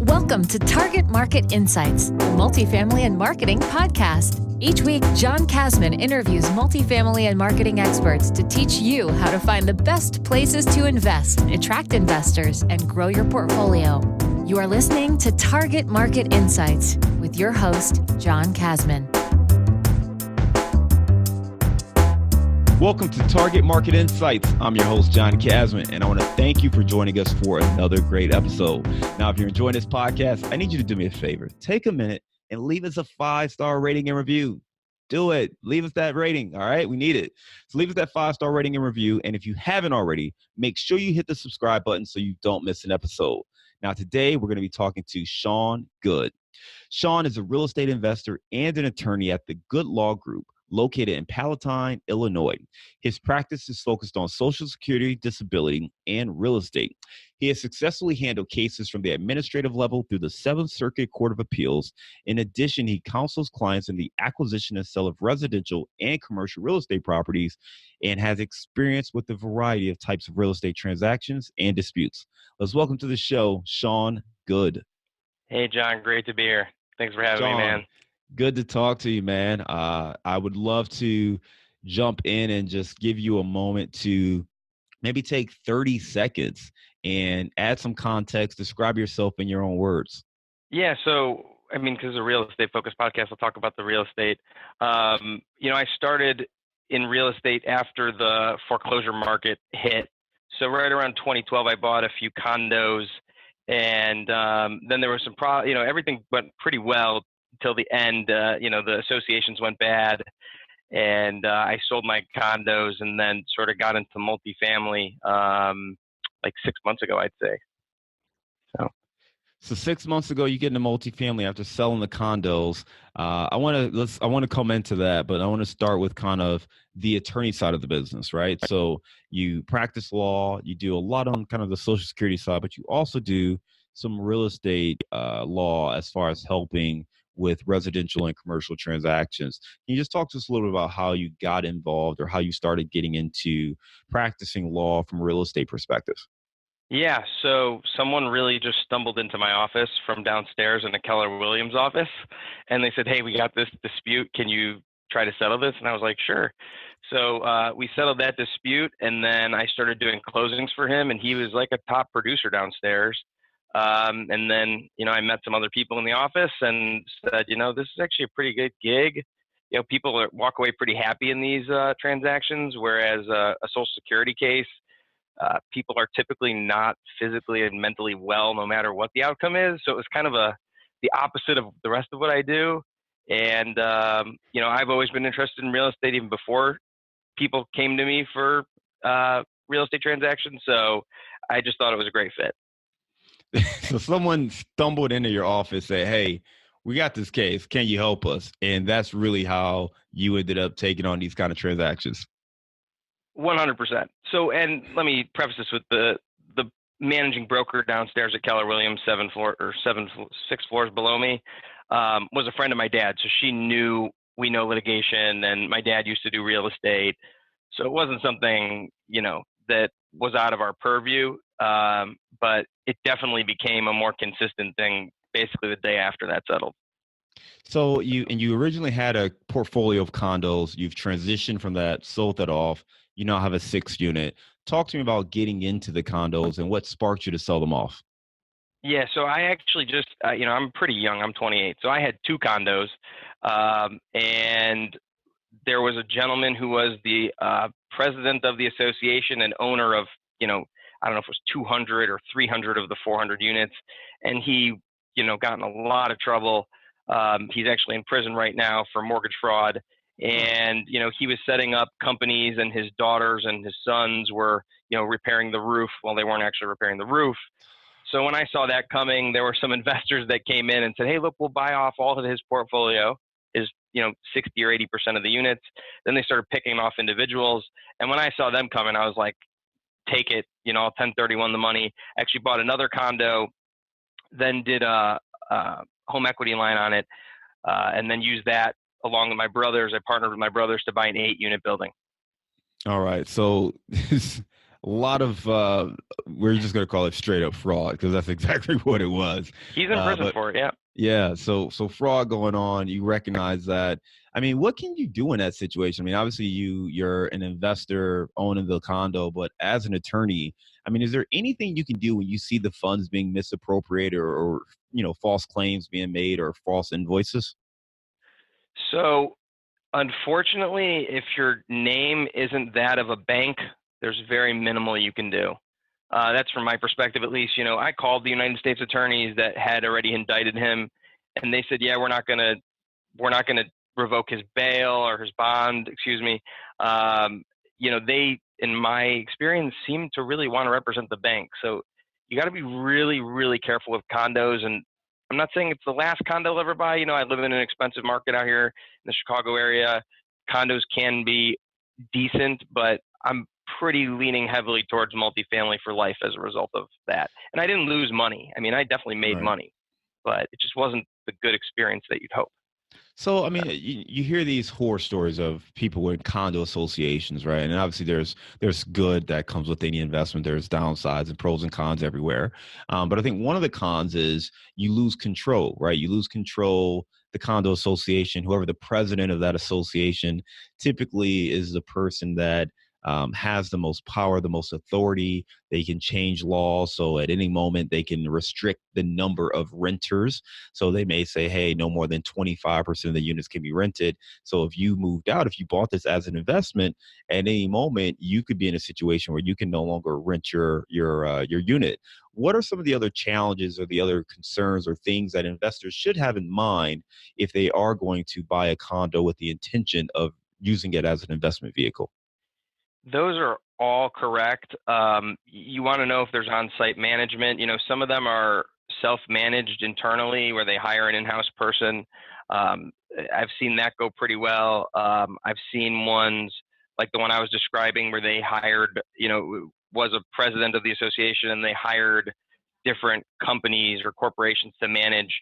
Welcome to Target Market Insights, the multifamily and marketing podcast. Each week, John Kasman interviews multifamily and marketing experts to teach you how to find the best places to invest, attract investors, and grow your portfolio. You are listening to Target Market Insights with your host, John Kasman. Welcome to Target Market Insights. I'm your host, John Kasman, and I want to thank you for joining us for another great episode. Now, if you're enjoying this podcast, I need you to do me a favor. Take a minute and leave us a 5-star rating and review. Do it. Leave us that rating, all right? We need it. So leave us that 5-star rating and review, and if you haven't already, make sure you hit the subscribe button so you don't miss an episode. Now, today, we're going to be talking to Shawn Good. Shawn is a real estate investor and an attorney at the Good Law Group, located in Palatine, Illinois. His practice is focused on Social Security, disability, and real estate. He has successfully handled cases from the administrative level through the Seventh Circuit Court of Appeals. In addition, he counsels clients in the acquisition and sale of residential and commercial real estate properties and has experience with a variety of types of real estate transactions and disputes. Let's welcome to the show, Shawn Good. Hey, John. Great to be here. Thanks for having me, man. Good to talk to you, man. I would love to jump in and just give you a moment to maybe take 30 seconds and add some context, describe yourself in your own words. Yeah, so, because it's a real estate-focused podcast, I'll talk about the real estate. I started in real estate after the foreclosure market hit. So right around 2012, I bought a few condos, and then there was some everything went pretty well till the end. The associations went bad, and I sold my condos and then sort of got into multifamily like 6 months ago, I'd say. So 6 months ago, you get into multifamily after selling the condos. I want to come into that, but I want to start with kind of the attorney side of the business, right? So you practice law, you do a lot on kind of the Social Security side, but you also do some real estate law as far as helping with residential and commercial transactions. Can you just talk to us a little bit about how you got involved or how you started getting into practicing law from a real estate perspective? Yeah, so someone really just stumbled into my office from downstairs in the Keller Williams office, and they said, hey, we got this dispute. Can you try to settle this? And I was like, sure. So we settled that dispute, and then I started doing closings for him, and he was like a top producer downstairs. And then, I met some other people in the office and said, this is actually a pretty good gig. People walk away pretty happy in these transactions, whereas a Social Security case, people are typically not physically and mentally well, no matter what the outcome is. So it was kind of the opposite of the rest of what I do. And, I've always been interested in real estate even before people came to me for real estate transactions. So I just thought it was a great fit. So someone stumbled into your office, said, hey, we got this case. Can you help us? And that's really how you ended up taking on these kind of transactions. 100%. So, and let me preface this with the managing broker downstairs at Keller Williams, 6 floors below me, was a friend of my dad. So we know litigation, and my dad used to do real estate. So it wasn't something, that was out of our purview. But it definitely became a more consistent thing basically the day after that settled. So you originally had a portfolio of condos. You've transitioned from that, sold that off. You now have a 6th unit. Talk to me about getting into the condos and what sparked you to sell them off. Yeah, so I actually just, I'm pretty young. I'm 28. So I had 2 condos, and there was a gentleman who was the president of the association and owner of, I don't know if it was 200 or 300 of the 400 units. And he, got in a lot of trouble. He's actually in prison right now for mortgage fraud. And, he was setting up companies, and his daughters and his sons were, repairing the roof while they weren't actually repairing the roof. So when I saw that coming, there were some investors that came in and said, hey, look, we'll buy off all of his portfolio, his, 60 or 80% of the units. Then they started picking off individuals. And when I saw them coming, I was like, take it, I'll 1031 the money. Actually bought another condo, then did a home equity line on it, and then used that along with my brothers. I partnered with my brothers to buy an 8-unit building. All right. So a lot of we're just going to call it straight up fraud because that's exactly what it was. He's in prison But for it. Yeah. yeah, so fraud going on. You recognize that. I mean, what can you do in that situation? I mean, obviously you're an investor owning the condo, but as an attorney, I mean, is there anything you can do when you see the funds being misappropriated or false claims being made or false invoices? So unfortunately, if your name isn't that of a bank, there's very minimal you can do. That's from my perspective, at least. I called the United States attorneys that had already indicted him, and they said, "Yeah, we're not gonna revoke his bail or his bond, excuse me." They, in my experience, seem to really want to represent the bank. So you got to be really, really careful with condos. And I'm not saying it's the last condo I'll ever buy. I live in an expensive market out here in the Chicago area. Condos can be decent, but I'm pretty leaning heavily towards multifamily for life as a result of that. And I didn't lose money. I mean, I definitely made Right. money, but it just wasn't the good experience that you'd hope. So, I mean, you hear these horror stories of people in condo associations, right? And obviously, there's good that comes with any investment. There's downsides and pros and cons everywhere. But I think one of the cons is you lose control, right? You lose control. The condo association, whoever the president of that association, typically is the person that has the most power, the most authority. They can change laws. So at any moment, they can restrict the number of renters. So they may say, hey, no more than 25% of the units can be rented. So if you moved out, if you bought this as an investment, at any moment, you could be in a situation where you can no longer rent your unit. What are some of the other challenges or the other concerns or things that investors should have in mind if they are going to buy a condo with the intention of using it as an investment vehicle? Those are all correct. You want to know if there's on-site management. Some of them are self-managed internally where they hire an in-house person. I've seen that go pretty well. I've seen ones like the one I was describing where they hired, was a president of the association and they hired different companies or corporations to manage.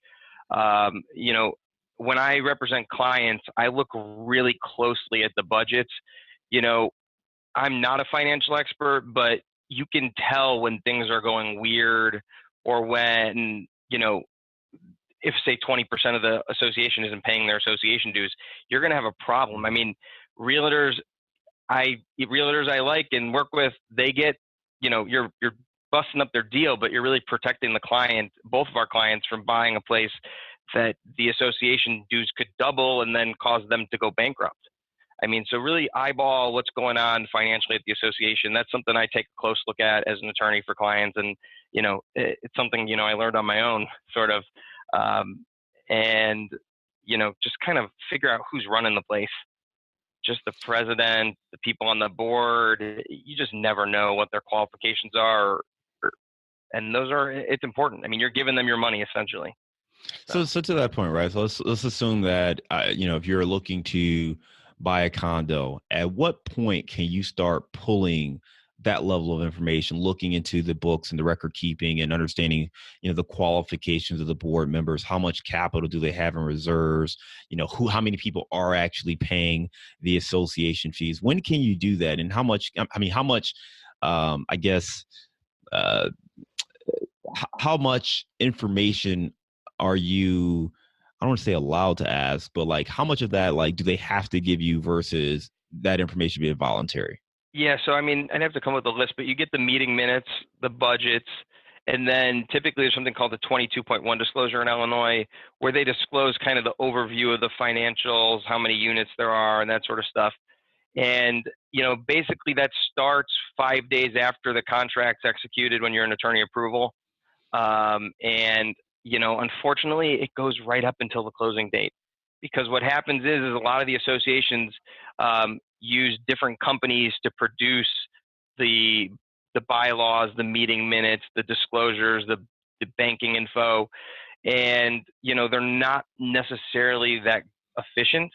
Um, you know, when I represent clients, I look really closely at the budgets. You know, I'm not a financial expert, but you can tell when things are going weird or when, if say 20% of the association isn't paying their association dues, you're going to have a problem. I mean, realtors realtors I like and work with, they get, you're busting up their deal, but you're really protecting the client, both of our clients, from buying a place that the association dues could double and then cause them to go bankrupt. I mean, so really eyeball what's going on financially at the association. That's something I take a close look at as an attorney for clients. And, it's something, I learned on my own sort of, and, just kind of figure out who's running the place. Just the president, the people on the board, you just never know what their qualifications are. And it's important. I mean, you're giving them your money essentially. So to that point, right? So let's assume that if you're looking to buy a condo, at what point can you start pulling that level of information, looking into the books and the record keeping and understanding, the qualifications of the board members, how much capital do they have in reserves, how many people are actually paying the association fees? When can you do that? And how much, I guess, uh, how much information are you, I don't want to say allowed to ask, but like how much of that, like, do they have to give you versus that information being voluntary? Yeah, so I mean, I'd have to come up with a list, but you get the meeting minutes, the budgets, and then typically there's something called the 22.1 disclosure in Illinois, where they disclose kind of the overview of the financials, how many units there are, and that sort of stuff. And, basically that starts 5 days after the contract's executed when you're in attorney approval. Unfortunately, it goes right up until the closing date. Because what happens is a lot of the associations use different companies to produce the bylaws, the meeting minutes, the disclosures, the banking info, and they're not necessarily that efficient.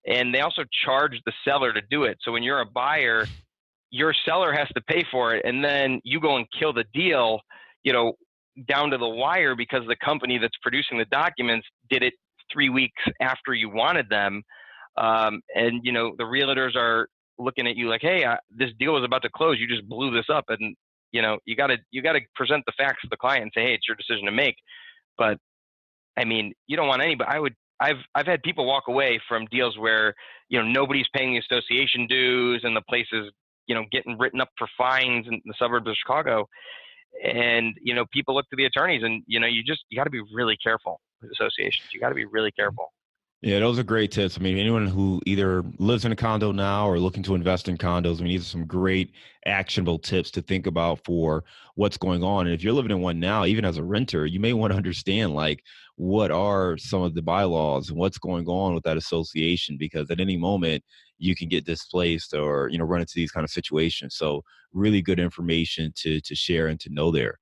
And they also charge the seller to do it. So when you're a buyer, your seller has to pay for it, and then you go and kill the deal, down to the wire because the company that's producing the documents did it 3 weeks after you wanted them. The realtors are looking at you like, hey, this deal was about to close. You just blew this up. And, you got to present the facts to the client and say, hey, it's your decision to make. But I mean, you don't want anybody. I've had people walk away from deals where, nobody's paying the association dues and the place is, getting written up for fines in the suburbs of Chicago. And, people look to the attorneys and, you got to be really careful with associations. You got to be really careful. Yeah, those are great tips. I mean, anyone who either lives in a condo now or looking to invest in condos, I mean, these are some great actionable tips to think about for what's going on. And if you're living in one now, even as a renter, you may want to understand, like, what are some of the bylaws and what's going on with that association, because at any moment you can get displaced or, run into these kind of situations. So really good information to share and to know there.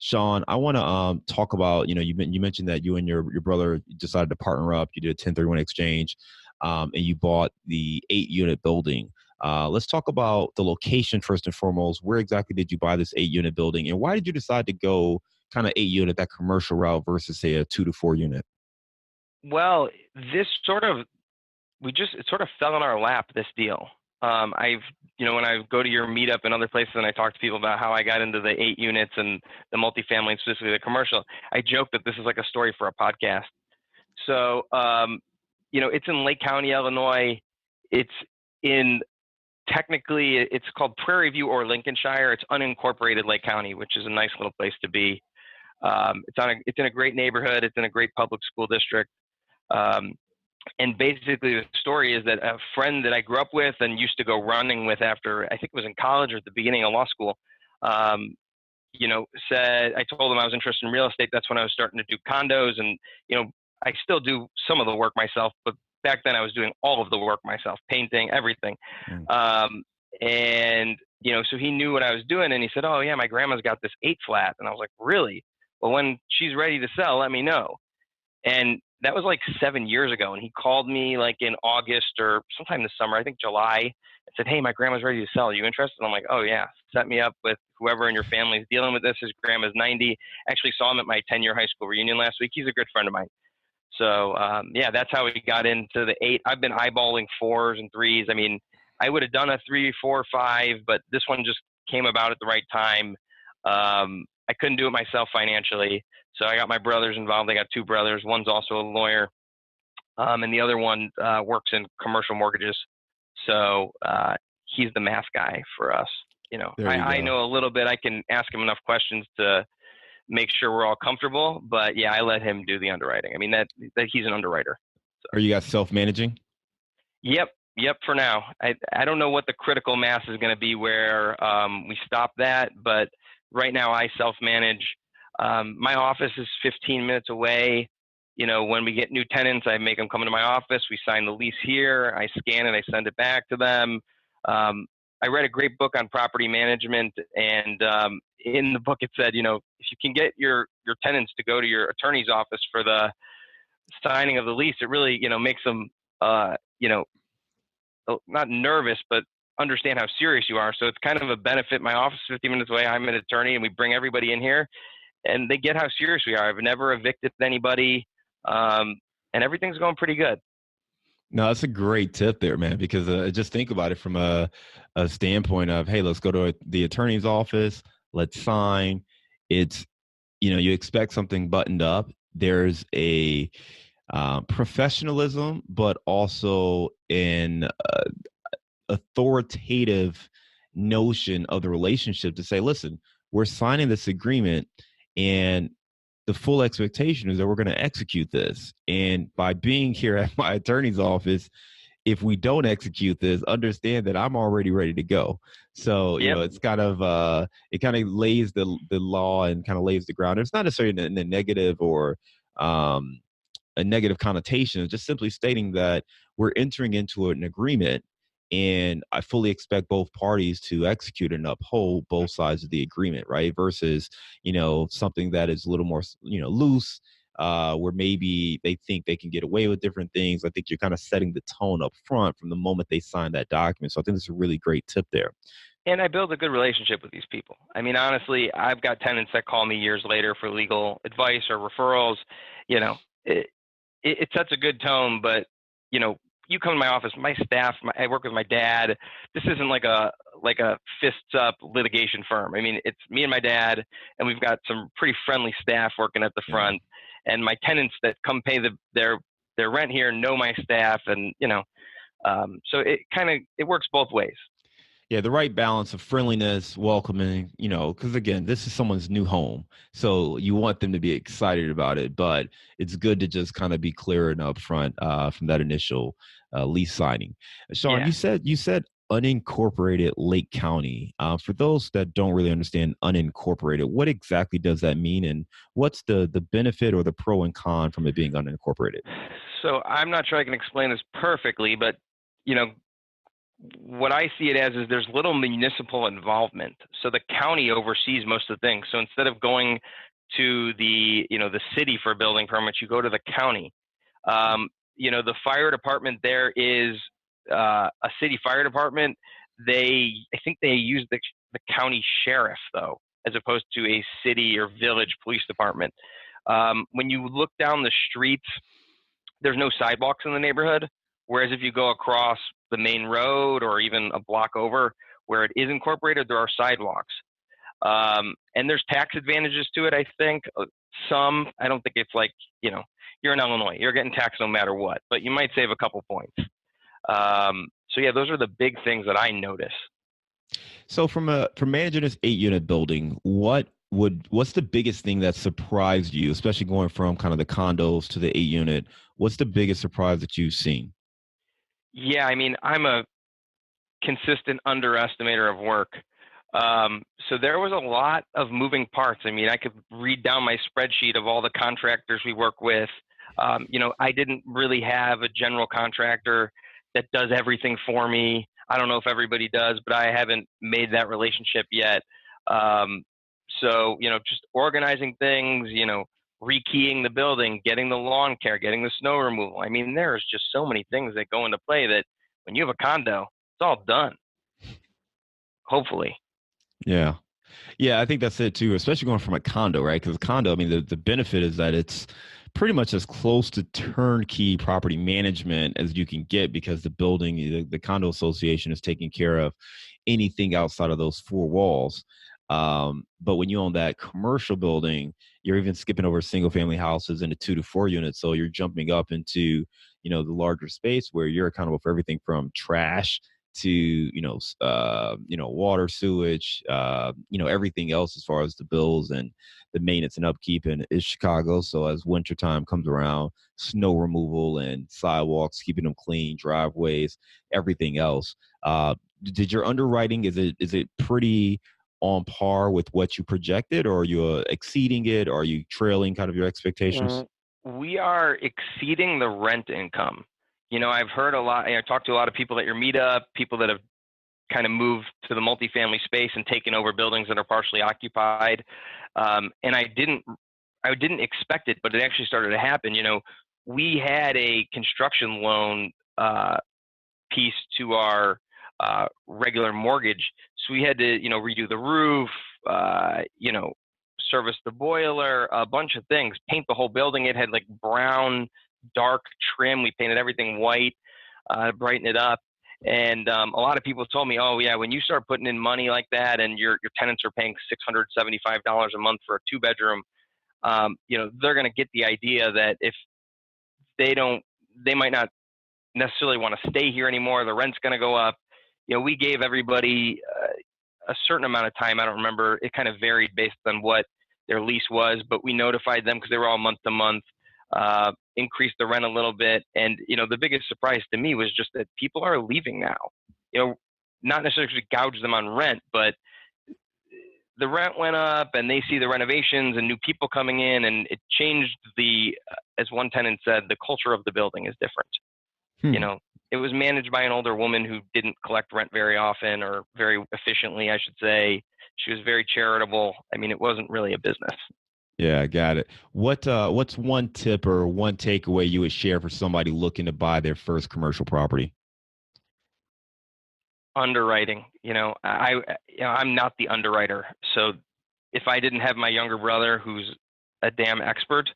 Shawn, I want to talk about, you mentioned that you and your brother decided to partner up. You did a 1031 exchange, and you bought the 8-unit building. Let's talk about the location first and foremost. Where exactly did you buy this 8-unit building, and why did you decide to go kind of 8-unit, that commercial route, versus say a 2 to 4 unit? Well, this it sort of fell in our lap, this deal. When I go to your meetup and other places and I talk to people about how I got into the 8 units and the multifamily and specifically the commercial, I joke that this is like a story for a podcast. So, it's in Lake County, Illinois. Technically it's called Prairie View or Lincolnshire. It's unincorporated Lake County, which is a nice little place to be. It's in a great neighborhood. It's in a great public school district. And basically the story is that a friend that I grew up with and used to go running with after, I think it was in college or at the beginning of law school, said, I told him I was interested in real estate. That's when I was starting to do condos. And, I still do some of the work myself, but back then I was doing all of the work myself, painting, everything. So he knew what I was doing and he said, oh yeah, my grandma's got this 8 flat. And I was like, really? Well, when she's ready to sell, let me know. And that was like 7 years ago. And he called me like in August or sometime this summer, I think July, and said, hey, my grandma's ready to sell. Are you interested? And I'm like, oh yeah, set me up with whoever in your family is dealing with this. His grandma's 90. Actually saw him at my 10-year high school reunion last week. He's a good friend of mine. So that's how we got into the 8. I've been eyeballing 4s and 3s. I mean, I would have done a 3, 4, 5, but this one just came about at the right time. I couldn't do it myself financially. So I got my brothers involved. I got 2 brothers. One's also a lawyer. And the other one works in commercial mortgages. So he's the math guy for us. I know a little bit. I can ask him enough questions to make sure we're all comfortable. But yeah, I let him do the underwriting. I mean, that he's an underwriter. So. Are you guys self-managing? Yep. For now. I don't know what the critical mass is going to be where we stop that. But right now I self-manage. My office is 15 minutes away. When we get new tenants, I make them come into my office. We sign the lease here. I scan it. I send it back to them. I read a great book on property management, and in the book it said, if you can get your tenants to go to your attorney's office for the signing of the lease, it really, makes them, not nervous, but understand how serious you are. So it's kind of a benefit. My office is 50 minutes away. I'm an attorney, and we bring everybody in here, and they get how serious we are. I've never evicted anybody, and everything's going pretty good. No, that's a great tip there, man, because just think about it from a standpoint of, hey, let's go to the attorney's office, let's sign. It's, you expect something buttoned up. There's a professionalism, but also an authoritative notion of the relationship to say, listen, we're signing this agreement, and the full expectation is that we're going to execute this. And by being here at my attorney's office, if we don't execute this, understand that I'm already ready to go. So, it's kind of, it kind of lays the law and kind of lays the ground. It's not necessarily in a negative or a negative connotation. It's just simply stating that we're entering into an agreement, and I fully expect both parties to execute and uphold both sides of the agreement, right? Versus, something that is a little more, loose, where maybe they think they can get away with different things. I think you're kind of setting the tone up front from the moment they sign that document. So I think that's a really great tip there. And I build a good relationship with these people. I mean, honestly, I've got tenants that call me years later for legal advice or referrals. It sets a good tone, but, you come to my office, my staff, I work with my dad. This isn't like a fists up litigation firm. I mean, it's me and my dad, and we've got some pretty friendly staff working at the front. And my tenants that come pay their rent here know my staff, and so it works both ways. Yeah, the right balance of friendliness, welcoming, because again, this is someone's new home. So you want them to be excited about it, but it's good to just kind of be clear and upfront from that initial lease signing. Shawn, you said unincorporated Lake County. For those that don't really understand unincorporated, what exactly does that mean? And what's the benefit or the pro and con from it being unincorporated? So I'm not sure I can explain this perfectly, but, what I see it as is there's little municipal involvement. So the county oversees most of the things. So instead of going to the city for building permits, you go to the county. The fire department there is a city fire department. I think they use the county sheriff, though, as opposed to a city or village police department. When you look down the streets, there's no sidewalks in the neighborhood. Whereas if you go across the main road or even a block over where it is incorporated, there are sidewalks. And there's tax advantages to it, I think. Some, I don't think it's like, you're in Illinois, you're getting taxed no matter what, but you might save a couple points. So yeah, those are the big things that I notice. So from managing this 8-unit building, what's the biggest thing that surprised you, especially going from kind of the condos to the 8-unit? What's the biggest surprise that you've seen? Yeah, I mean, I'm a consistent underestimator of work. So there was a lot of moving parts. I mean, I could read down my spreadsheet of all the contractors we work with. I didn't really have a general contractor that does everything for me. I don't know if everybody does, but I haven't made that relationship yet. So, just organizing things, rekeying the building, getting the lawn care, getting the snow removal. I mean, there's just so many things that go into play that when you have a condo, it's all done. Hopefully. Yeah. Yeah, I think that's it too, especially going from a condo, right? Because a condo, I mean, the benefit is that it's pretty much as close to turnkey property management as you can get because the building, the condo association is taking care of anything outside of those four walls. But when you own that commercial building, you're even skipping over single family houses into 2 to 4 units. So you're jumping up into, the larger space where you're accountable for everything from trash to, water, sewage, everything else as far as the bills and the maintenance and upkeep. And it's Chicago. So as wintertime comes around, snow removal and sidewalks, keeping them clean, driveways, everything else. Did your underwriting, is it pretty on par with what you projected, or are you exceeding it? Or are you trailing kind of your expectations? We are exceeding the rent income. I've heard a lot, I talked to a lot of people at your meetup, people that have kind of moved to the multifamily space and taken over buildings that are partially occupied. And I didn't expect it, but it actually started to happen. We had a construction loan piece to our regular mortgage. So we had to, redo the roof, service the boiler, a bunch of things, paint the whole building. It had like brown, dark trim. We painted everything white, brighten it up. And a lot of people told me, oh yeah, when you start putting in money like that and your tenants are paying $675 a month for a 2-bedroom, they're going to get the idea that if they might not necessarily want to stay here anymore. The rent's going to go up. We gave everybody a certain amount of time. I don't remember. It kind of varied based on what their lease was, but we notified them because they were all month to month, increased the rent a little bit. And, the biggest surprise to me was just that people are leaving now, not necessarily to gouge them on rent, but the rent went up and they see the renovations and new people coming in, and it changed as one tenant said, the culture of the building is different. It was managed by an older woman who didn't collect rent very often, or very efficiently, I should say. She was very charitable. I mean, it wasn't really a business. Yeah, I got it. What's one tip or one takeaway you would share for somebody looking to buy their first commercial property? Underwriting. I'm not the underwriter. So if I didn't have my younger brother who's a damn expert,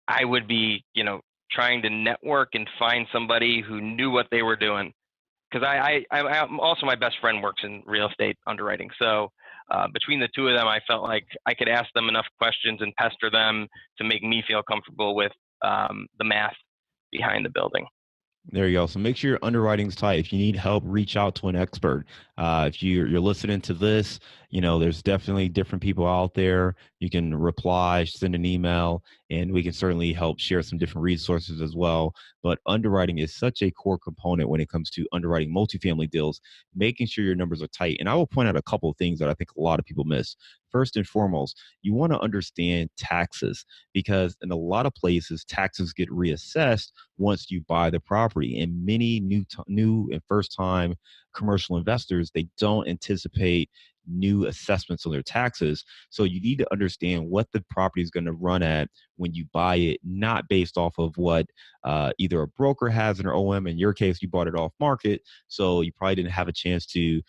I would be, trying to network and find somebody who knew what they were doing. Because I also, my best friend works in real estate underwriting. So between the two of them, I felt like I could ask them enough questions and pester them to make me feel comfortable with the math behind the building. There you go. So make sure your underwriting's tight. If you need help, reach out to an expert. If you're listening to this, there's definitely different people out there. You can reply, send an email, and we can certainly help share some different resources as well. But underwriting is such a core component when it comes to underwriting multifamily deals, making sure your numbers are tight. And I will point out a couple of things that I think a lot of people miss. First and foremost, you want to understand taxes, because in a lot of places, taxes get reassessed once you buy the property. And many new and first-time commercial investors, they don't anticipate new assessments on their taxes. So you need to understand what the property is going to run at when you buy it, not based off of what either a broker has in their OM. In your case, you bought it off market, so you probably didn't have a chance to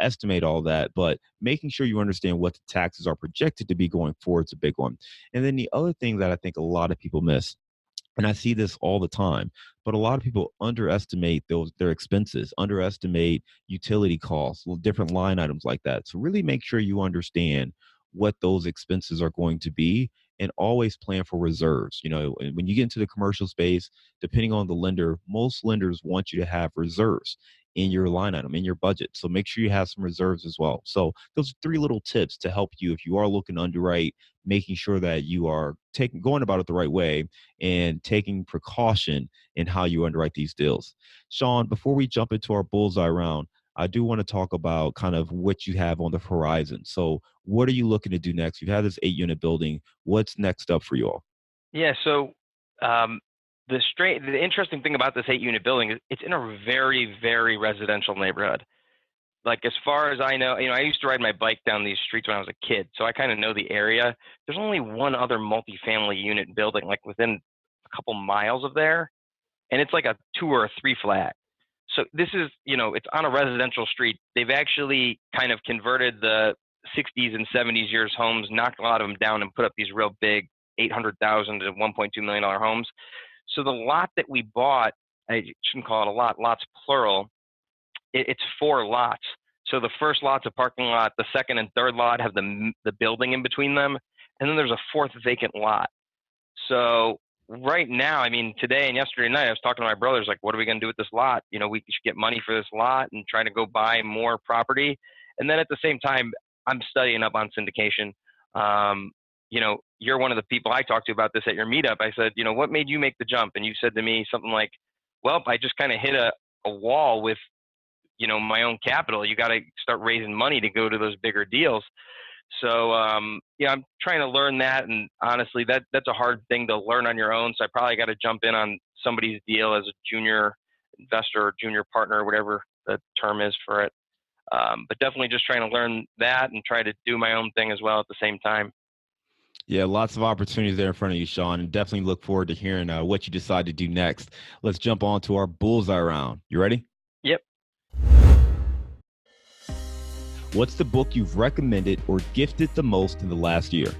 estimate all that. But making sure you understand what the taxes are projected to be going forward is a big one. And then the other thing that I think a lot of people miss, and I see this all the time, but a lot of people underestimate their expenses, underestimate utility costs, different line items like that. So really make sure you understand what those expenses are going to be, and always plan for reserves. When you get into the commercial space, depending on the lender, most lenders want you to have reserves in your line item, in your budget. So make sure you have some reserves as well. So those are 3 little tips to help you if you are looking to underwrite, making sure that you are going about it the right way and taking precaution in how you underwrite these deals. Shawn, before we jump into our bullseye round, I do want to talk about kind of what you have on the horizon. So what are you looking to do next? You've had this 8-unit building. What's next up for you all? Yeah, so the interesting thing about this 8-unit building is it's in a very, very residential neighborhood. Like, as far as I know, I used to ride my bike down these streets when I was a kid, so I kind of know the area. There's only one other multifamily unit building, like within a couple miles of there, and it's like a 2 or a 3 flat. So this is, it's on a residential street. They've actually kind of converted the 60s and 70s years homes, knocked a lot of them down, and put up these real big $800,000 to $1.2 million homes. So the lot that we bought, I shouldn't call it a lot, lots plural, it's 4 lots. So the first lot's a parking lot, the second and third lot have the building in between them, and then there's a 4th vacant lot. So right now, today and yesterday night, I was talking to my brothers, like, what are we going to do with this lot? We should get money for this lot and try to go buy more property. And then at the same time, I'm studying up on syndication. You're one of the people I talked to about this at your meetup. I said, what made you make the jump? And you said to me something like, well, I just kind of hit a wall with, my own capital. You got to start raising money to go to those bigger deals. So, I'm trying to learn that. And honestly, that's a hard thing to learn on your own. So I probably got to jump in on somebody's deal as a junior investor or junior partner, whatever the term is for it. But definitely just trying to learn that and try to do my own thing as well at the same time. Yeah, lots of opportunities there in front of you, Shawn, and definitely look forward to hearing what you decide to do next. Let's jump on to our bullseye round. You ready? Yep. What's the book you've recommended or gifted the most in the last year?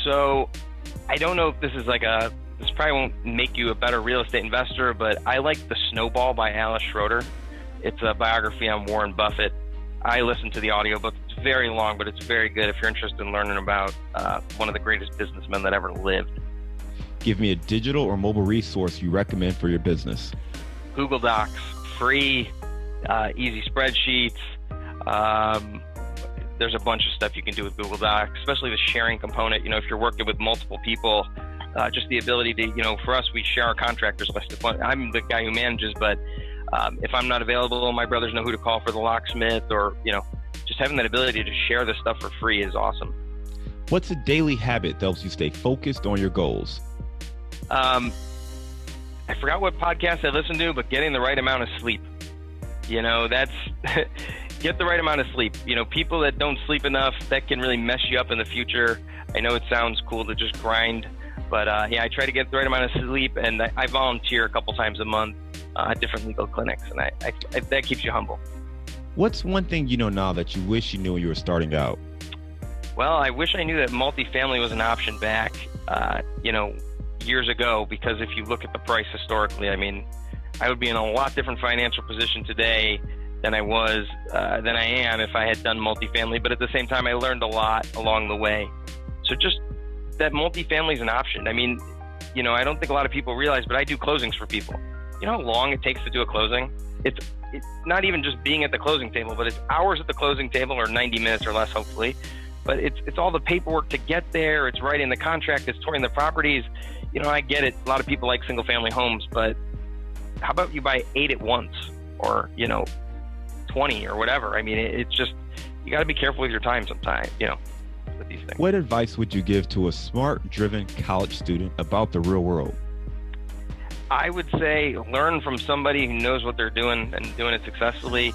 So I don't know if this probably won't make you a better real estate investor, but I like The Snowball by Alice Schroeder. It's a biography on Warren Buffett. I listened to the audiobook. It's very long, but it's very good if you're interested in learning about one of the greatest businessmen that ever lived. Give me a digital or mobile resource you recommend for your business. Google Docs, free, easy spreadsheets. There's a bunch of stuff you can do with Google Docs, especially the sharing component. If you're working with multiple people, just the ability to, for us, we share our contractors list. I'm the guy who manages, but if I'm not available, my brothers know who to call for the locksmith, or, just having that ability to share this stuff for free is awesome. What's a daily habit that helps you stay focused on your goals? I forgot what podcast I listened to, but getting the right amount of sleep. That's get the right amount of sleep. People that don't sleep enough, that can really mess you up in the future. I know it sounds cool to just grind, but I try to get the right amount of sleep, and I volunteer a couple times a month at different legal clinics, and I that keeps you humble. What's one thing you know now that you wish you knew when you were starting out? Well, I wish I knew that multifamily was an option back, years ago, because if you look at the price historically, I mean, I would be in a lot different financial position today than I am if I had done multifamily. But at the same time, I learned a lot along the way. So just that multifamily is an option. I mean, you know, I don't think a lot of people realize, but I do closings for people. You know how long it takes to do a closing? It's not even just being at the closing table, but it's hours at the closing table, or 90 minutes or less, hopefully. But it's all the paperwork to get there. It's writing the contract. It's touring the properties. You know, I get it. A lot of people like single family homes, but how about you buy 8 at once, or, you know, 20 or whatever? I mean, it's just, you got to be careful with your time sometimes, you know, with these things. What advice would you give to a smart, driven college student about the real world? I would say learn from somebody who knows what they're doing and doing it successfully.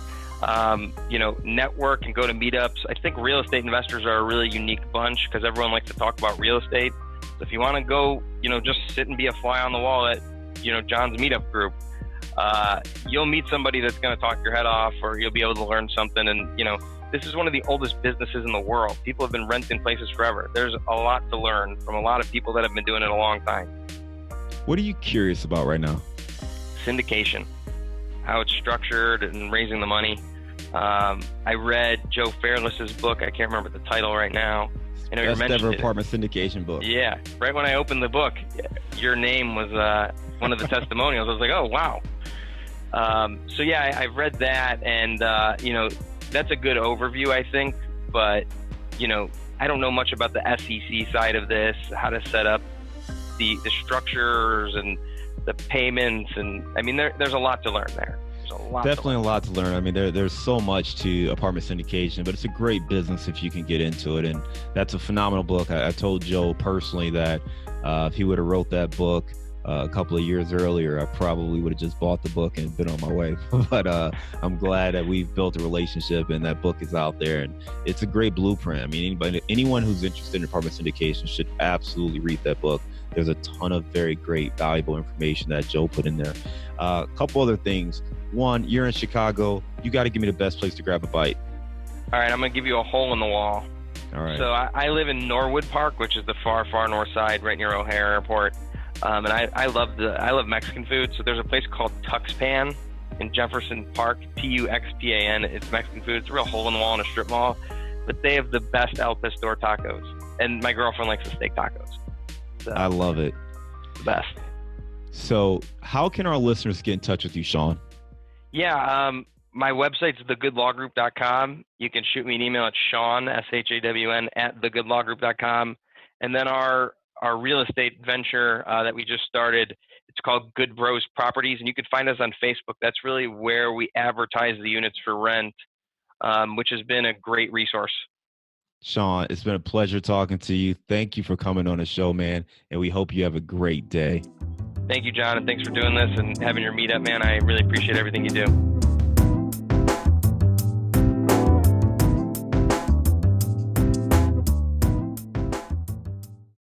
You know, network and go to meetups. I think real estate investors are a really unique bunch because everyone likes to talk about real estate. So if you want to go, you know, just sit and be a fly on the wall at, you know, John's meetup group, you'll meet somebody that's going to talk your head off, or you'll be able to learn something. And, you know, this is one of the oldest businesses in the world. People have been renting places forever. There's a lot to learn from a lot of people that have been doing it a long time. What are you curious about right now? Syndication, how it's structured and raising the money. I read Joe Fairless's book. I can't remember the title right now. I know you mentioned ever it. Apartment syndication book. Yeah, right when I opened the book, your name was one of the testimonials. I was like, oh, wow. So yeah, I've read that, and you know, that's a good overview, I think. But, you know, I don't know much about the SEC side of this, how to set up the structures and the payments, and I mean, there's a lot to learn there. Definitely a lot to learn. I mean, there's so much to apartment syndication, but it's a great business if you can get into it. And that's a phenomenal book. I told Joe personally that if he would have wrote that book a couple of years earlier, I probably would have just bought the book and been on my way. But I'm glad that we've built a relationship and that book is out there. And it's a great blueprint. I mean, anyone who's interested in apartment syndication should absolutely read that book. There's a ton of very great, valuable information that Joe put in there. A couple other things. One, you're in Chicago. You got to give me the best place to grab a bite. All right, I'm going to give you a hole in the wall. All right. So I live in Norwood Park, which is the far, far north side, right near O'Hare Airport. And I love Mexican food. So there's a place called Tuxpan in Jefferson Park, Tuxpan. It's Mexican food. It's a real hole in the wall in a strip mall. But they have the best El Pastor tacos. And my girlfriend likes the steak tacos. So, I love it. The best. So how can our listeners get in touch with you, Shawn? Yeah, my website's thegoodlawgroup.com. You can shoot me an email at Shawn, SHAWN, at thegoodlawgroup.com. And then our real estate venture that we just started, it's called Good Bros Properties, and you can find us on Facebook. That's really where we advertise the units for rent, which has been a great resource. Shawn, it's been a pleasure talking to you. Thank you for coming on the show, man, and we hope you have a great day. Thank you, John, and thanks for doing this and having your meetup, man. I really appreciate everything you do.